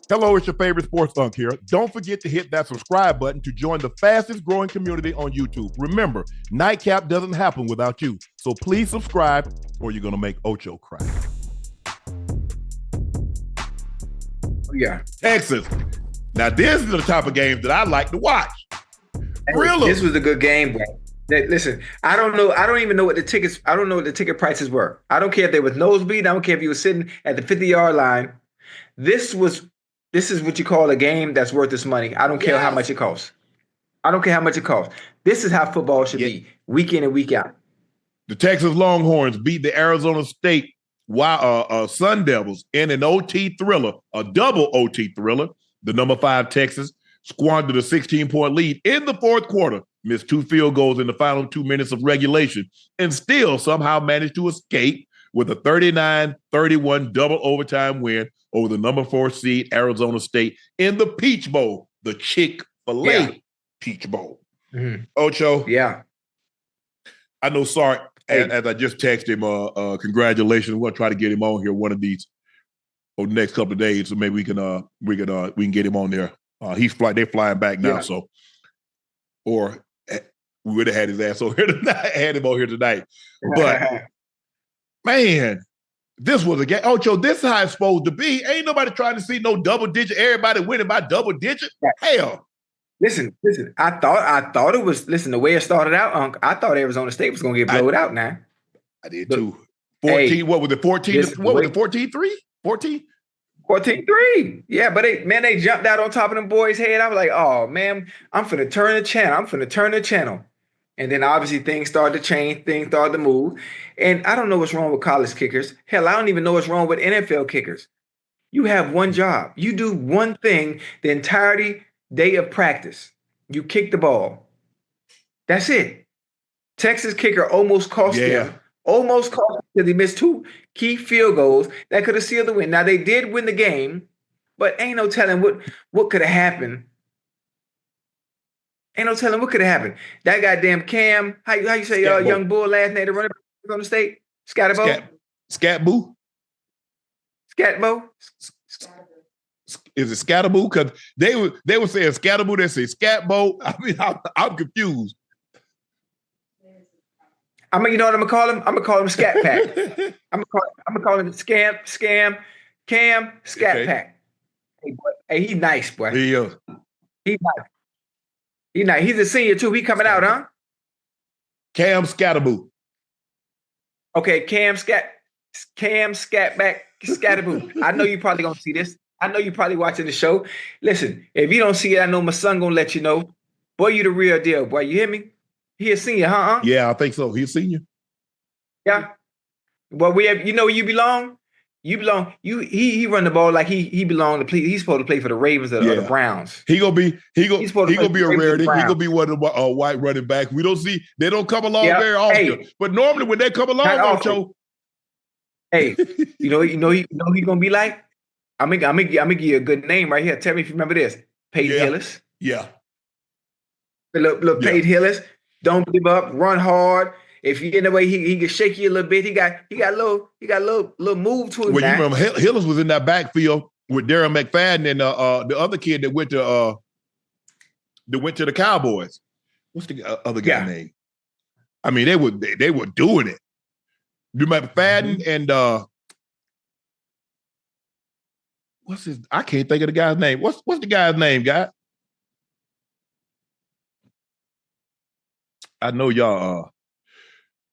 Hello, it's your favorite sports Unc here. Don't forget to hit that subscribe button to join the fastest growing community on YouTube. Remember, Nightcap doesn't happen without you. So please subscribe or you're going to make Ocho cry. Yeah. Texas. Now, this is the type of games that I like to watch. Really? This was a good game, bro. Listen, I don't know. I don't even know what the tickets. I don't know what the ticket prices were. I don't care if they was nosebleed. I don't care if you were sitting at the 50-yard line. This is what you call a game that's worth its money. I don't care how much it costs. I don't care how much it costs. This is how football should be, week in and week out. The Texas Longhorns beat the Arizona State Sun Devils in an OT thriller, a double OT thriller. The number 5 Texas squandered a 16-point lead in the fourth quarter, missed 2 field goals in the final 2 minutes of regulation, and still somehow managed to escape with a 39-31 double overtime win over the number 4 seed Arizona State in the Peach Bowl, the Chick-fil-A Peach Bowl. Mm-hmm. Ocho. Yeah. I know Sark, as I just texted him, congratulations. We'll try to get him on here one of these over the next couple of days, so maybe we can get him on there. They're flying back now, so or we would have had his ass over here tonight, had him on here tonight. But man, this was a game. Ocho, this is how it's supposed to be. Ain't nobody trying to see no double digit. Everybody winning by double digit. Hell. Listen. I thought it was. Listen, the way it started out, Unc. I thought Arizona State was going to get blowed out. Now I did too. 14. What was it? 14. What was it? 14-3. 14. 14-3. Yeah, but they jumped out on top of them boys' head. I was like, oh man, I'm finna turn the channel. And then obviously things started to change, things started to move. And I don't know what's wrong with college kickers. Hell, I don't even know what's wrong with NFL kickers. You have one job. You do one thing the entirety day of practice. You kick the ball. That's it. Texas kicker almost cost them. Almost cost him because he missed 2 key field goals that could have sealed the win. Now they did win the game, but ain't no telling what could have happened. Ain't no telling what could have happened. That goddamn Cam, how you say young bull last name, the running back on the state? Skattebo? Skattebo? Skattebo? Is it Skattebo? Because they were saying Skattebo, they say Skatbo. I mean, I'm confused. You know what I'm gonna call him? I'm gonna call him Scat Pack. I'm gonna call him Cam Scat Pack. Hey, boy, he nice, boy. He is. He nice. He nice. He's a senior too. He coming out, huh? Cam Skattebo. Okay, Cam Skatback Skattebo. I know you probably gonna see this. I know you probably watching the show. Listen, if you don't see it, I know my son gonna let you know. Boy, you the real deal, boy. You hear me? He a senior, huh? Yeah, I think so. He's a senior. Yeah. Well, you know where you belong? You belong. He run the ball like he belong to play. He's supposed to play for the Ravens or the Browns. He gonna be a rarity. He gonna be one of the white running back. They don't come along very often. Hey, but normally when they come along, Ocho. Hey, you know he's gonna be like? I'm gonna give you a good name right here. Tell me if you remember this. Peyton Hillis. Yeah. Look, Peyton Hillis. Don't give up. Run hard. If you get in the way, he can shake you a little bit. He got a little move to him. Well, you remember Hillis was in that backfield with Darren McFadden and the other kid that went to the Cowboys. What's the other guy name? I mean, they were doing it. You remember McFadden and what's his? I can't think of the guy's name. What's the guy's name, guy? I know y'all.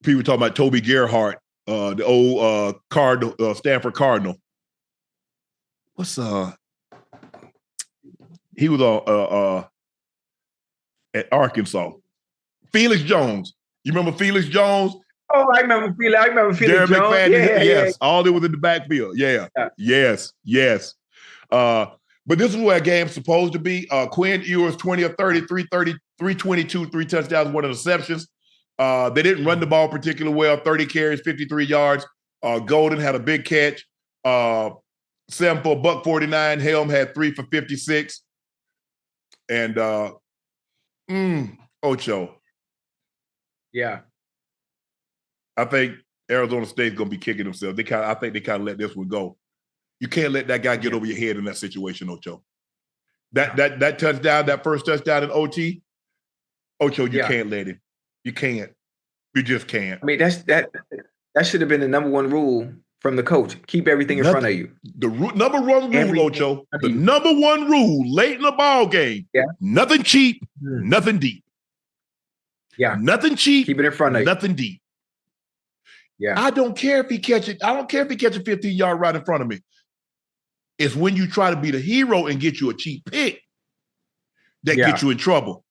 People talking about Toby Gerhart, the old Cardinal, Stanford Cardinal. He was at Arkansas. Felix Jones. You remember Felix Jones? Oh, I remember Felix. Darren Jones. McFadden, yes. All it was in the backfield. Yeah. Yes. But this is where a game's supposed to be. Quinn Ewers, 20 of 30, 322, 3 touchdowns, 1 interceptions. They didn't run the ball particularly well. 30 carries, 53 yards. Golden had a big catch. 7 for $149. Helm had 3 for 56. And Ocho. Yeah. I think Arizona State's gonna be kicking themselves. I think they kind of let this one go. You can't let that guy get over your head in that situation, Ocho. That touchdown, that first touchdown in OT, Ocho, you can't let him. You can't. You just can't. I mean, that should have been the number one rule from the coach. Keep everything in front of you. The number one rule, Ocho, the number one rule late in the ball game. Yeah. Nothing cheap, nothing deep. Yeah. Nothing cheap. Keep it in front of you. Nothing deep. Yeah. I don't care if he catches a 15-yard right in front of me. It's when you try to be the hero and get you a cheap pick that gets you in trouble.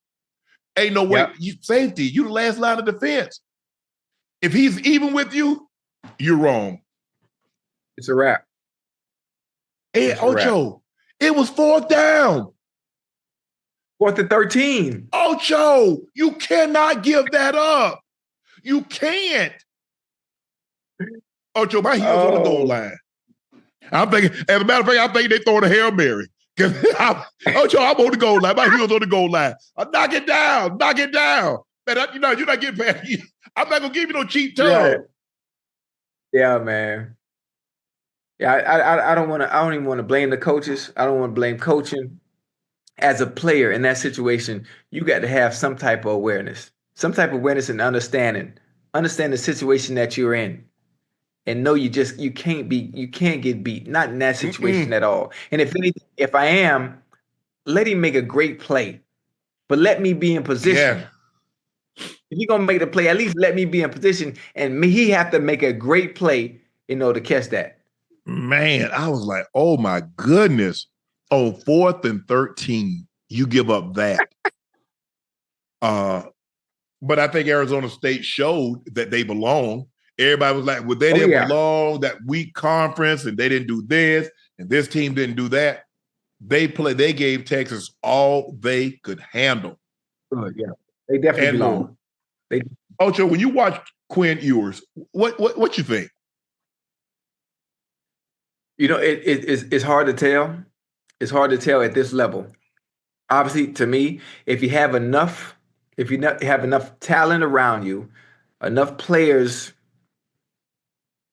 Ain't no way. Safety, you the last line of defense. If he's even with you, you're wrong. It's a wrap. Hey, Ocho, it was 4th down. 4th and 13. Ocho, you cannot give that up. You can't. Ocho, my heels on the goal line. I'm thinking, as a matter of fact, I think they throwing a Hail Mary. Ocho, I'm on the goal line. My heels on the goal line. Knock it down. Knock it down. Man, you're not getting past. I'm not going to give you no cheap time. Yeah, man. Yeah, I don't even want to blame the coaches. I don't want to blame coaching. As a player in that situation, you got to have some type of awareness. Some type of awareness and understanding. Understand the situation that you're in. And know you can't get beat. Not in that situation at all. And if anything, if I am, let him make a great play. But let me be in position. Yeah. If you're gonna make the play, at least let me be in position. And he have to make a great play in order to catch that. Man, I was like, oh my goodness. On 4th and 13, you give up that. But I think Arizona State showed that they belong. Everybody was like, well, they didn't belong, that weak conference, and they didn't do this, and this team didn't do that. They gave Texas all they could handle. Yeah, they definitely belong. Ocho, when you watch Quinn Ewers, what you think? You know, it's hard to tell. It's hard to tell at this level. Obviously, to me, if you have enough talent around you, enough players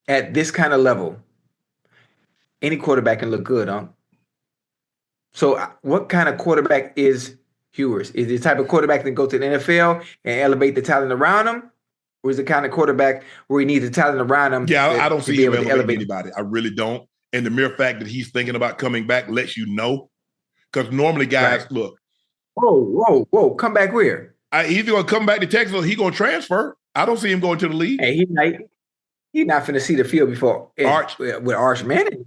at this kind of level, any quarterback can look good, huh? So what kind of quarterback is Ewers? Is he the type of quarterback that go to the NFL and elevate the talent around him? Or is the kind of quarterback where he needs the talent around him? Yeah, I don't see him elevating anybody. I really don't. And the mere fact that he's thinking about coming back lets you know. Because normally guys, look. Whoa. Come back where? He's going to come back to Texas or he's going to transfer. I don't see him going to the league. Hey, he's not finna see the field before with Arch Manning.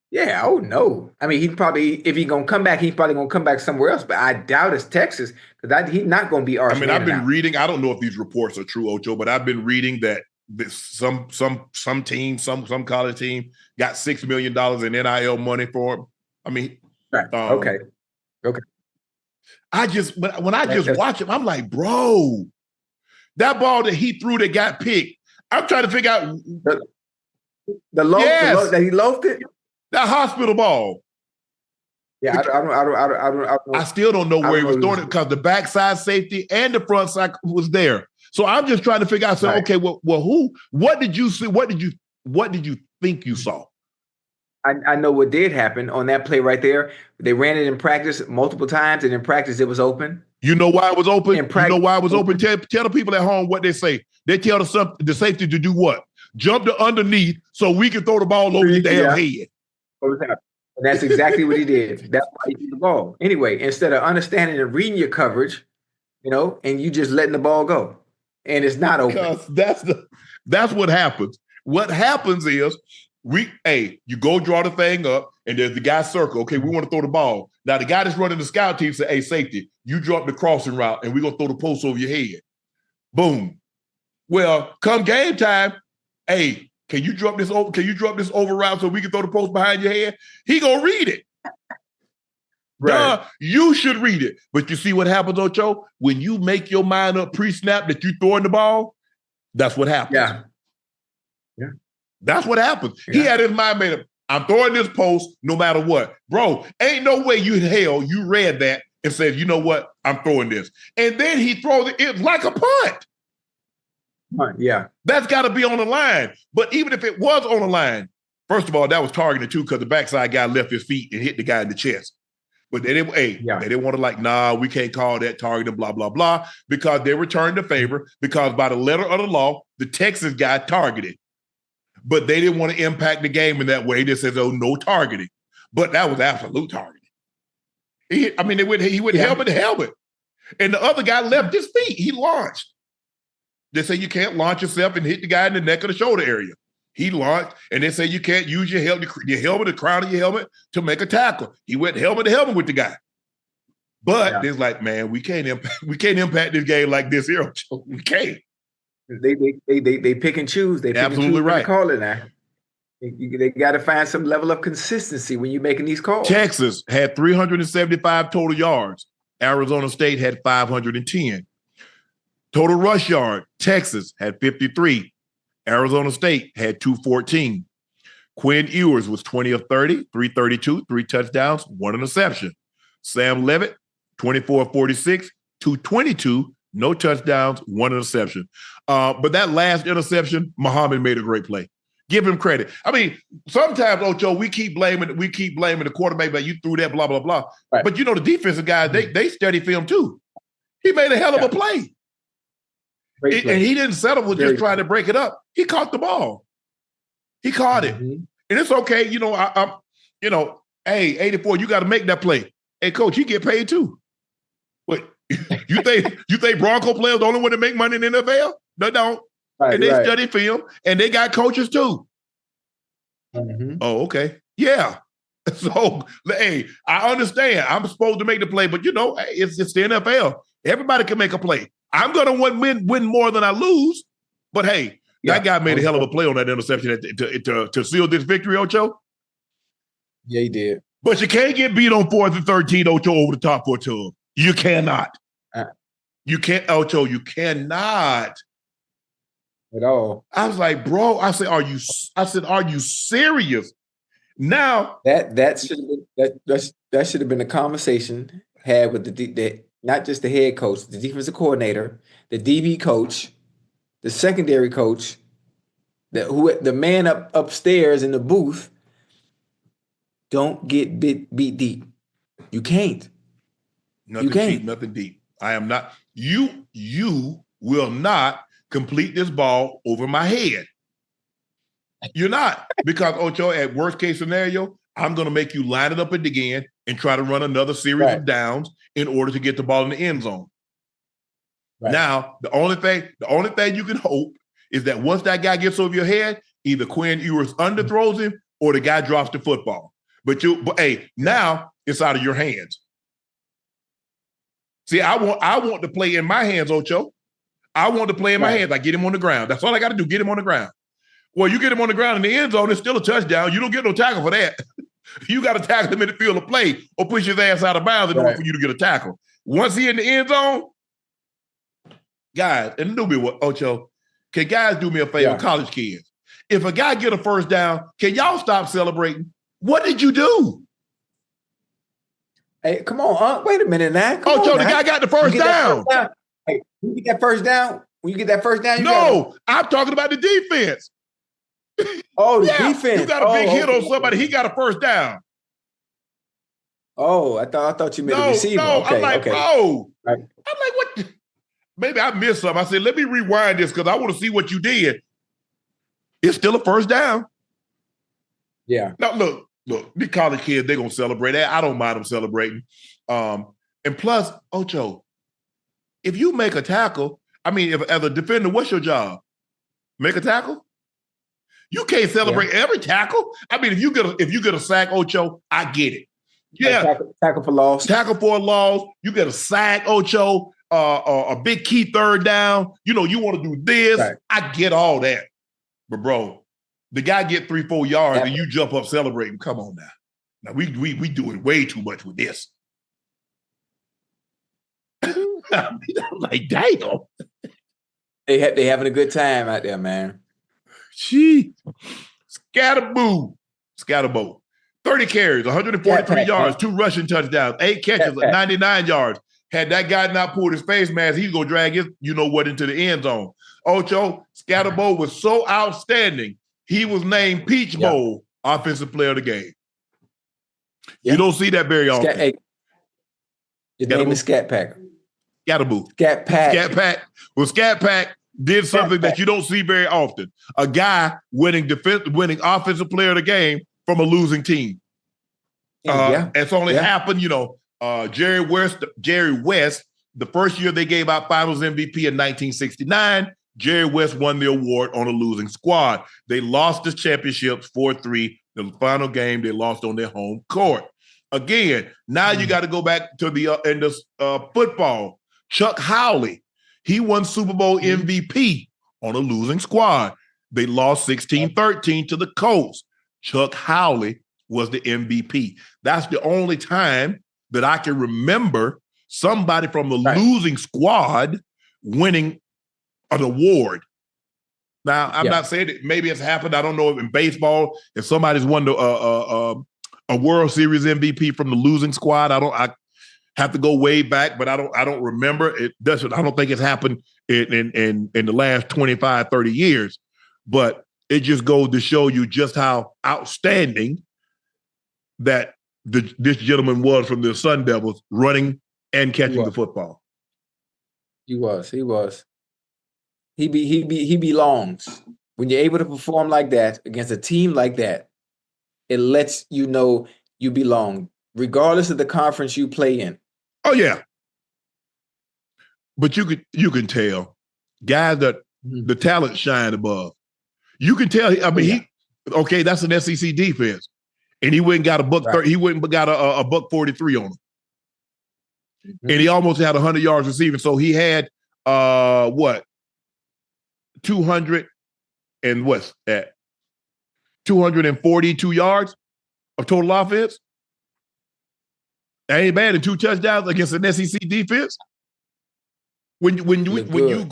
Yeah, oh no. I mean, if he's gonna come back, he's probably gonna come back somewhere else. But I doubt it's Texas because he's not gonna be Arch Manning. I've been reading. I don't know if these reports are true, Ocho, but I've been reading that some team, some college team got $6 million in NIL money for him. I mean, okay. When I watch him, I'm like, bro, that ball that he threw that got picked. I'm trying to figure out the loaf that he loafed it. That hospital ball. Yeah, I don't. I still don't know where he was throwing it because the backside safety and the front side was there. So I'm just trying to figure out. So okay, well, who? What did you see? What did you think you saw? I know what did happen on that play right there. They ran it in practice multiple times, and in practice it was open. You know why it was open? You know why it was open? Tell the people at home what they say. They tell the safety to do what? Jump to underneath so we can throw the ball over your damn head. And that's exactly what he did. That's why he threw the ball. Anyway, instead of understanding and reading your coverage, and you just letting the ball go. And it's not open. Because that's what happens. What happens is you go draw the thing up, and there's the guy circle. Okay, we want to throw the ball. Now the guy that's running the scout team say, hey, safety, you drop the crossing route, and we're gonna throw the post over your head. Boom. Well, come game time, hey, can you drop this over route so we can throw the post behind your head? He gonna read it. Right. Duh, you should read it. But you see what happens, Ocho? When you make your mind up pre-snap that you throwing the ball, that's what happens. Yeah. That's what happens. Yeah. He had his mind made up. I'm throwing this post no matter what. Bro, ain't no way you read that and said, you know what? I'm throwing this. And then he throws it like a punt. Yeah. That's got to be on the line. But even if it was on the line, First of all, that was targeted too because the backside guy left his feet and hit the guy in the chest. But they didn't, they didn't want to we can't call that targeting, blah, blah, blah, because they returned the favor because by the letter of the law, the Texas guy targeted. But they didn't want to impact the game in that way. They said, no targeting. But that was absolute targeting. He went helmet to helmet. And the other guy left his feet. He launched. They say you can't launch yourself and hit the guy in the neck or the shoulder area. He launched, and they say you can't use your helmet, the crown of your helmet, to make a tackle. He went helmet to helmet with the guy. But it's like, man, we can't impact this game like this here. We can't. They pick and choose. They pick absolutely and choose right. Call it now. They got to find some level of consistency when you're making these calls. Texas had 375 total yards. Arizona State had 510. Total rush yard, Texas had 53. Arizona State had 214. Quinn Ewers was 20 of 30, 332, 3 touchdowns, 1 interception. Sam Levitt, 24 of 46, 222, no touchdowns, 1 interception. But that last interception, Muhammad made a great play. Give him credit. I mean, sometimes, Ocho, we keep blaming the quarterback, but you threw that, blah, blah, blah. Right. But the defensive guys, they study film too. He made a hell of a play. And he didn't settle with just trying to break it up. He caught the ball. He caught it. And it's okay. Hey, 84, you got to make that play. Hey, coach, you get paid too. What? You think Bronco players the only one that make money in the NFL? They don't. Right, and they study film, and they got coaches too. Oh, okay. Yeah. So, hey, I understand. I'm supposed to make the play, but it's the NFL. Everybody can make a play. I'm going to win more than I lose. But, hey, that guy made a hell of a play on that interception to seal this victory, Ocho. Yeah, he did. But you can't get beat on 4th and 13, Ocho, over the top for 2. You cannot. You can't, Ocho. You cannot. At all. I was like, bro, I said, are you serious? Now that should have been a conversation had with the not just the head coach, the defensive coordinator, the DB coach, the secondary coach, the man upstairs in the booth. Don't get beat deep. You can't. Nothing cheap, nothing deep. I am not. You will not complete this ball over my head. You're not. Because, Ocho, at worst case scenario, I'm going to make you line it up again and try to run another series of downs in order to get the ball in the end zone. Right. Now, the only thing you can hope is that once that guy gets over your head, either Quinn Ewers underthrows him or the guy drops the football. But now it's out of your hands. See, I want to play in my hands, Ocho. I want to play in my hands. I get him on the ground. That's all I got to do. Get him on the ground. Well, you get him on the ground in the end zone, it's still a touchdown. You don't get no tackle for that. You got to tackle him in the field of play or push his ass out of bounds in order for you to get a tackle. Once he in the end zone, guys, and do me what, Ocho, can guys do me a favor, college kids? If a guy get a first down, can y'all stop celebrating? What did you do? Hey, come on, Unc. Wait a minute now. Ocho, the guy got the first down. Hey, when you get that first down, I'm talking about the defense. Oh, the defense. You got a big hit on somebody. He got a first down. Oh, I thought you meant a receiver. No, okay, I'm like, okay. bro. Right. I'm like, what? Maybe I missed something. I said, let me rewind this because I want to see what you did. It's still a first down. Yeah. Now, look, these college kids, they're going to celebrate that. I don't mind them celebrating. And plus, Ocho, if you make a tackle, as a defender, what's your job? Make a tackle? You can't celebrate every tackle. If you get a sack, Ocho, I get it. Yeah, tackle for loss. Tackle for a loss. You get a sack, Ocho. A big key third down. You want to do this. Right. I get all that, but bro, the guy get 3-4 yards and you jump up celebrating. Come on now. Now we doing way too much with this. I'm like, damn. They having a good time out there, man. Gee, Skattebo. 30 carries, 143 yards, 2 rushing touchdowns, 8 catches, 99 yards. Had that guy not pulled his face mask, he's going to drag his into the end zone. Ocho, Skattebo was so outstanding. He was named Peach Bowl offensive player of the game. Yeah. You don't see that very often. His name is Scat Pack. Skattebo. Scat Pack. Scat Pack. Well, Scat Pack did something that you don't see very often. A guy winning offensive player of the game from a losing team. It's only happened, Jerry West, the first year they gave out Finals MVP in 1969, Jerry West won the award on a losing squad. They lost the championships 4-3. The final game they lost on their home court. Again, now you got to go back to the football. Chuck Howley, he won Super Bowl MVP on a losing squad. They lost 16-13 to the Colts. Chuck Howley was the MVP. That's the only time that I can remember somebody from the losing squad winning an award. Now, I'm not saying that maybe it's happened. I don't know if in baseball, if somebody's won a World Series MVP from the losing squad, I have to go way back, but I don't remember. I don't think it's happened in the last 25, 30 years. But it just goes to show you just how outstanding that this gentleman was from the Sun Devils, running and catching the football. He was. He belongs. When you're able to perform like that against a team like that, it lets you know you belong, regardless of the conference you play in. Oh yeah. But you can tell guys that the talent shine above. You can tell. I mean, that's an SEC defense, and he went and got a buck. He went and got a buck 43 on him, and he almost had 100 yards receiving. So he had 200 and what's that? 242 yards of total offense. That ain't bad. And 2 touchdowns against an SEC defense. When you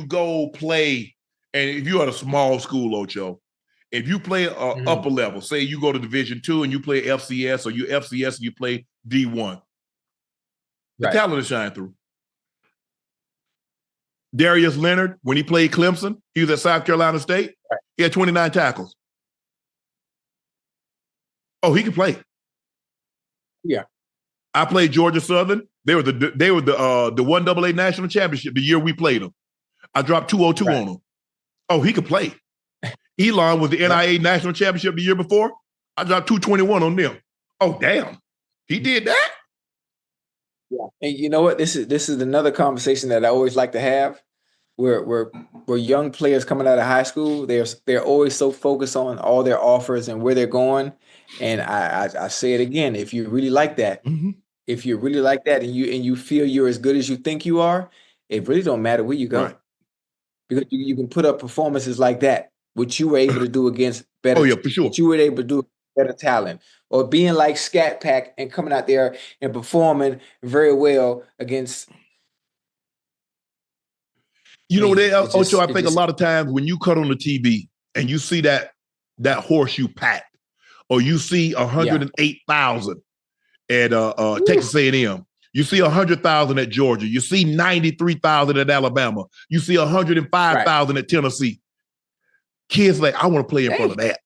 go play, and if you're at a small school, Ocho, if you play upper level, say you go to Division II and you play FCS, or you FCS and you play D1, the talent will shine through. Darius Leonard, when he played Clemson, he was at South Carolina State. He had 29 tackles. Oh, he could play. Yeah. I played Georgia Southern. They were the 1AA national championship the year we played them. I dropped 202 on them. Oh, he could play. Elon was the NIA national championship the year before. I dropped 221 on them. Oh, damn. He did that? Yeah. And you know what? This is another conversation that I always like to have, where young players coming out of high school, they're always so focused on all their offers and where they're going. And I say it again, if you really like that, if you really like that and you feel you're as good as you think you are, it really don't matter where you go. Right. Because you can put up performances like that, which you were able to do against better. Oh, yeah, for sure. Which you were able to do better talent, or being like Scat Pack and coming out there and performing very well against. Ocho, I think a lot of times when you cut on the TV and you see that horseshoe packed, or you see 108,000 at Texas A&M, you see 100,000 at Georgia, you see 93,000 at Alabama, you see 105,000 at Tennessee. Kids like, I want to play in front of that.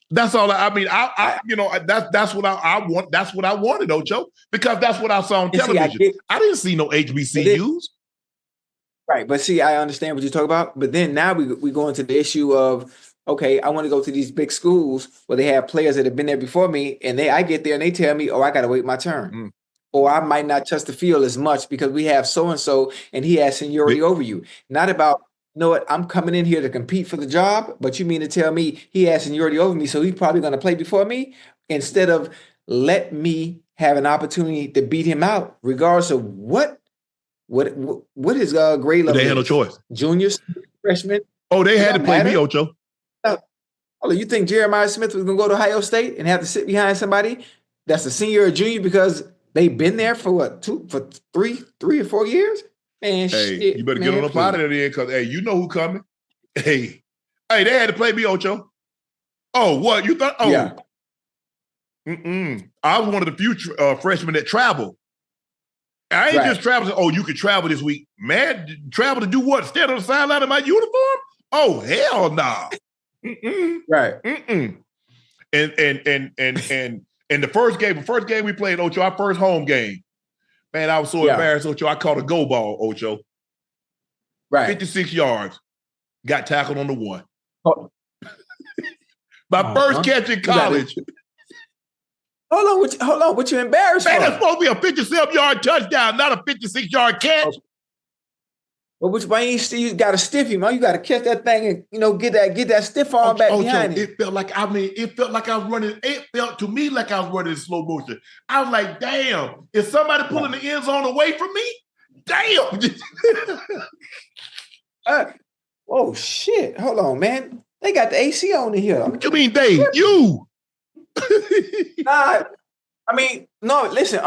That's all. That's what I want. That's what I wanted, Ocho, because that's what I saw on television. I didn't see no HBCUs. Right, but see, I understand what you're talking about. But then now we go into the issue of, okay, I want to go to these big schools where they have players that have been there before me, and I get there and they tell me, oh, I got to wait my turn. Or I might not touch the field as much because we have so-and-so and he has seniority over you. Not about, you know what, I'm coming in here to compete for the job, but you mean to tell me he has seniority over me, so he's probably going to play before me, instead of let me have an opportunity to beat him out, regardless of what his grade level is. They had no choice. Juniors, freshmen. Oh, they had to play me, Ocho. You think Jeremiah Smith was going to go to Ohio State and have to sit behind somebody that's a senior or junior because they've been there for three or 4 years? Man, you better get on up out of there then, because, you know who coming. Hey, they had to play me, Ocho. Oh, what? You thought? Oh. Yeah. I was one of the few freshmen that traveled. I ain't just traveling. Oh, you could travel this week. Man, travel to do what? Stand on the sideline of my uniform? Oh, hell no. Nah. Right. And And the first game we played, Ocho, our first home game, man, I was so embarrassed, Ocho. I caught a go ball, Ocho. Right. 56 yards. Got tackled on the 1. Oh. My first catch in college. Hold on. What you embarrassed man, for? That's supposed to be a 57-yard touchdown, not a 56-yard catch. Well, why you got to stiff him? You got to catch that thing and get that stiff arm back behind him. It felt like I was running. It felt to me like I was running in slow motion. I was like, damn, is somebody pulling the end zone away from me? Damn. Oh shit! Hold on, man. They got the AC on in here. What you mean they? You? Nah, I mean, no. Listen,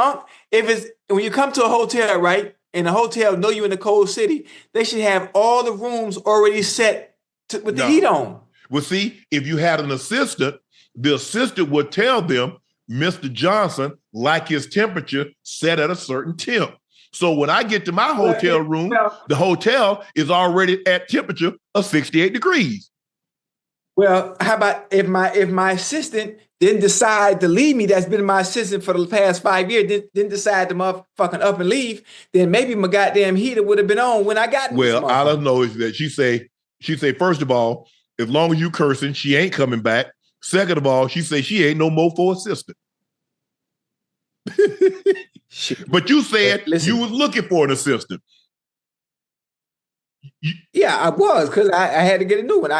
when you come to a hotel, right? And the hotel know you in the cold city, they should have all the rooms already set with the heat on. Well, see, if you had an assistant, the assistant would tell them, Mr. Johnson, like his temperature set at a certain temp. So when I get to my hotel room, the hotel is already at temperature of 68 degrees. Well, how about if my assistant didn't decide to leave me, that's been my assistant for the past 5 years, didn't decide to motherfucking up and leave, then maybe my goddamn heater would have been on when I got Well, all I know is that she say, first of all, as long as you cursing, she ain't coming back. Second of all, she say she ain't no more for assistant. But you said you was looking for an assistant. Yeah, I was, because I had to get a new one.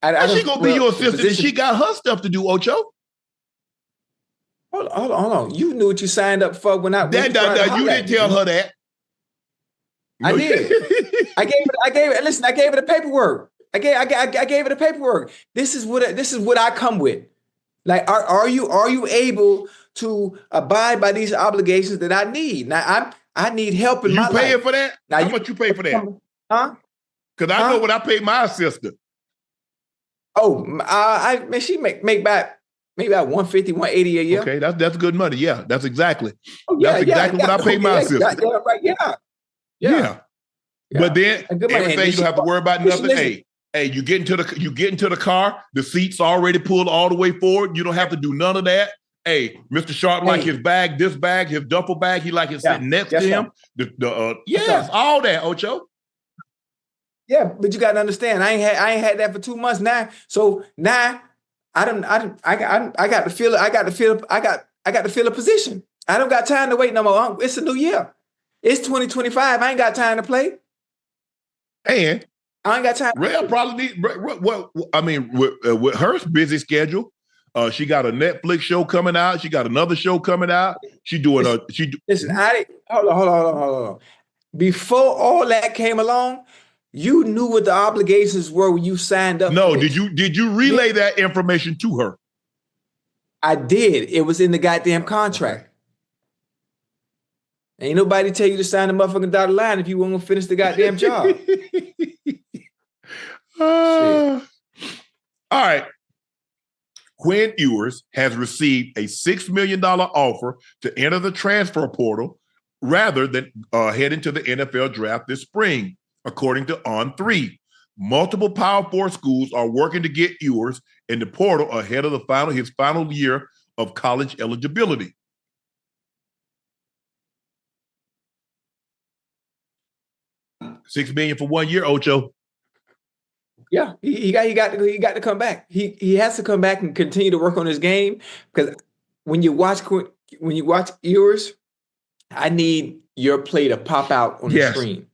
She gonna be your assistant? She got her stuff to do, Ocho. Hold on. You knew what you signed up for when I. You didn't tell her that. I did. I gave it. Listen, I gave it the paperwork. I gave it the paperwork. This is what I come with. Like, are you able to abide by these obligations that I need? Now I need help in my life. You paying for that? Now, how much you pay for that? Huh? Because I know what I paid my assistant. Oh, she make back maybe about 150, 180 a year. Okay, that's good money. Yeah, that's exactly. What I pay my assistant. Yeah. But then everything you have to worry about nothing. Hey, you get into the car, the seat's already pulled all the way forward. You don't have to do none of that. Hey, Mr. Sharpe like his bag, this bag, his duffel bag, he like it sitting next to him. All that, Ocho. Yeah, but you got to understand, I ain't had that for 2 months now. So now I got to feel a position. I don't got time to wait no more. It's a new year. It's 2025. I ain't got time to play. And I ain't got time. Rail probably need with her busy schedule. She got a Netflix show coming out. She got another show coming out. Listen, hold on. Before all that came along, you knew what the obligations were when you signed up. No, did you relay that information to her? I did. It was in the goddamn contract. Ain't nobody tell you to sign the motherfucking dotted line if you want to finish the goddamn job. All right. Quinn Ewers has received a $6 million offer to enter the transfer portal rather than head into the NFL draft this spring, according to On3. Multiple Power 4 schools are working to get Ewers in the portal ahead of his final year of college eligibility. $6 million for 1 year, Ocho. Yeah, he got to come back. He has to come back and continue to work on his game, because when you watch Ewers, I need your play to pop out on the screen.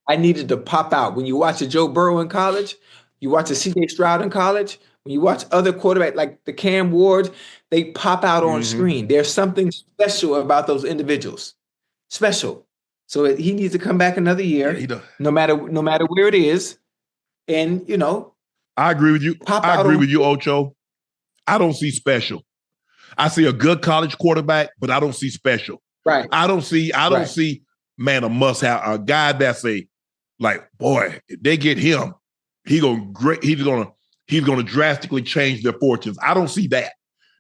I needed to pop out. When you watch a Joe Burrow in college, you watch a C.J. Stroud in college, when you watch other quarterbacks like the Cam Wards, they pop out on the screen. There's something special about those individuals. Special. So he needs to come back another year, no matter where it is. And, I agree with you. I agree with you, Ocho. I don't see special. I see a good college quarterback, but I don't see special. Right. I don't see, man, a must have, a guy that's boy, if they get him, he's gonna drastically change their fortunes. I don't see that.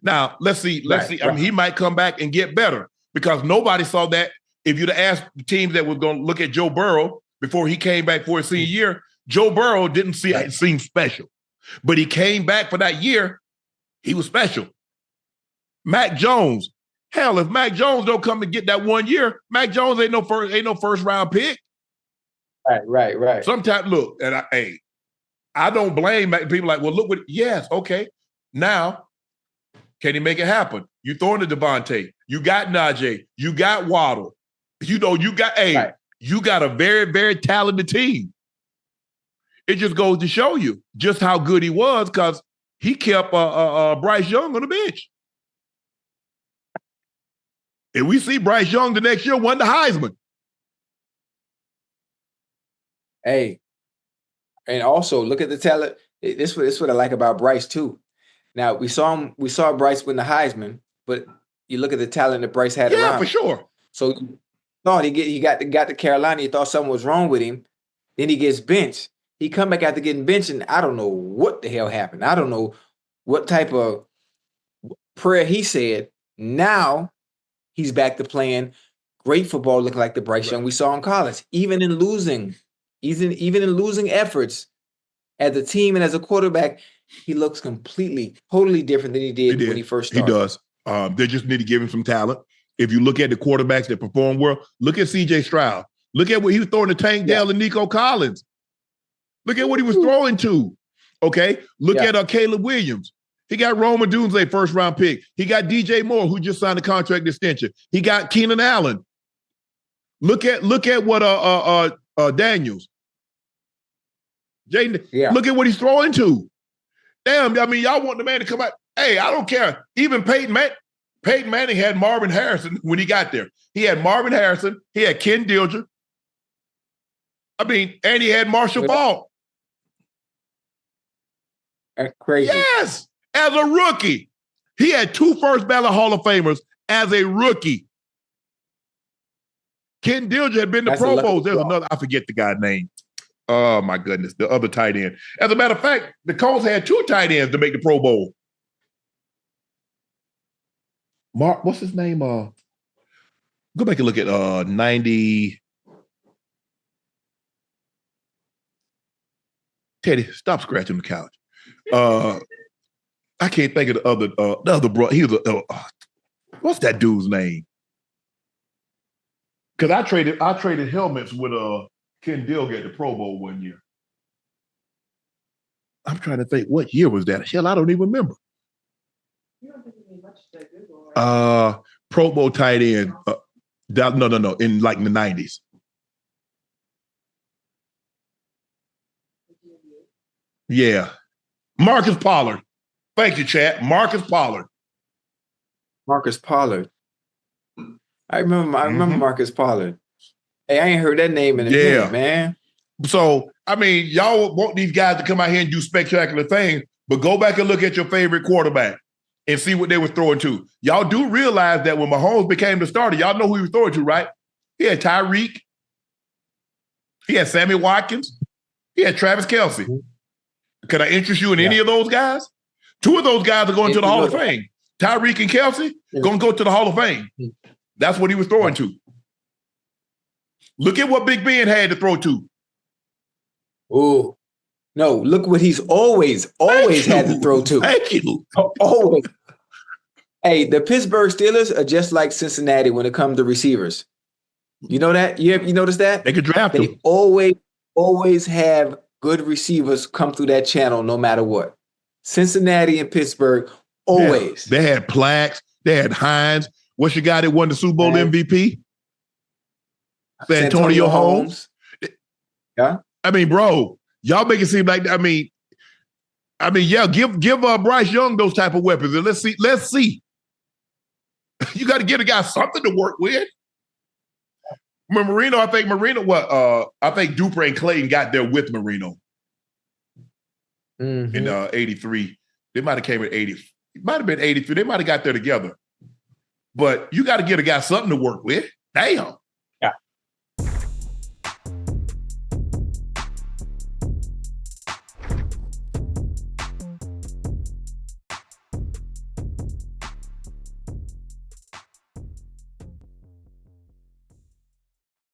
Now, let's see. I mean, he might come back and get better, because nobody saw that. If you'd asked the teams that were going to look at Joe Burrow before he came back for his senior year, Joe Burrow didn't seem special, but he came back for that year. He was special. Mac Jones. Hell, if Mac Jones don't come and get that 1 year, Mac Jones ain't no first round pick. Right. Sometimes, look, and I don't blame people like, well, look what, yes, okay. Now, can he make it happen? You throwing to Devontae. You got Najee. You got Waddle. You got a very, very talented team. It just goes to show you just how good he was because he kept Bryce Young on the bench. And we see Bryce Young the next year won the Heisman. Hey, and also look at the talent. This is what I like about Bryce too. Now we saw Bryce win the Heisman, but you look at the talent that Bryce had around. Yeah, for sure. So you thought he got to Carolina. You thought something was wrong with him. Then he gets benched. He come back after getting benched, and I don't know what the hell happened. I don't know what type of prayer he said. Now he's back to playing great football, looking like the Bryce Young we saw in college. Even in losing efforts as a team and as a quarterback, he looks totally different than he did when he first started. He does. They just need to give him some talent. If you look at the quarterbacks that perform well, look at C.J. Stroud. Look at what he was throwing to Tank Dell and Nico Collins. Look at what he was throwing to. Okay? Look at Caleb Williams. He got Roma Dunze, first-round pick. He got DJ Moore, who just signed a contract extension. He got Keenan Allen. Look at what Daniels. Jaden. Yeah. Look at what he's throwing to. Damn, I mean, y'all want the man to come out. Hey, I don't care. Even Peyton Manning had Marvin Harrison when he got there. He had Marvin Harrison. He had Ken Dilger. I mean, and he had Marshall Faulk. That's crazy. Yes, as a rookie. He had 2 first ballot Hall of Famers as a rookie. Ken Dilger had been to Pro Bowl. There's another, I forget the guy's name. Oh, my goodness, the other tight end. As a matter of fact, the Colts had 2 tight ends to make the Pro Bowl. Mark, what's his name? Go back and look at 90. Teddy, stop scratching the couch. I can't think of the other bro. He was what's that dude's name? Because I traded helmets with Ken Dilger at the Pro Bowl 1 year. I'm trying to think, what year was that? Hell, I don't even remember. You don't think you need much to Google, right? Pro Bowl tight end. No. In like the 90s. Yeah. Marcus Pollard. Thank you, Chad. Marcus Pollard. I remember Marcus Pollard. Hey, I ain't heard that name in a minute, man. So, I mean, y'all want these guys to come out here and do spectacular things, but go back and look at your favorite quarterback and see what they were throwing to. Y'all do realize that when Mahomes became the starter, y'all know who he was throwing to, right? He had Tyreek. He had Sammy Watkins. He had Travis Kelce. Could I interest you in any of those guys? 2 of those guys are going to the Hall of Fame. Tyreek and Kelce going to go to the Hall of Fame. That's what he was throwing to. Look at what Big Ben had to throw to. Oh, no, look what he's always had to throw to. Thank you. Always. Hey, the Pittsburgh Steelers are just like Cincinnati when it comes to receivers. You know that? You notice that? They could draft them. They always have good receivers come through that channel no matter what. Cincinnati and Pittsburgh, always. Yeah. They had Plax. They had Hines. What's your guy that won the Super Bowl MVP? Santonio Holmes. Yeah. I mean, bro, y'all make it seem like, I mean, yeah, give Bryce Young those type of weapons and let's see. You got to get a guy something to work with. Marino, I think Duper and Clayton got there with Marino in 83. They might have came in 80. It might have been 83. They might have got there together. But you got to get a guy something to work with. Damn.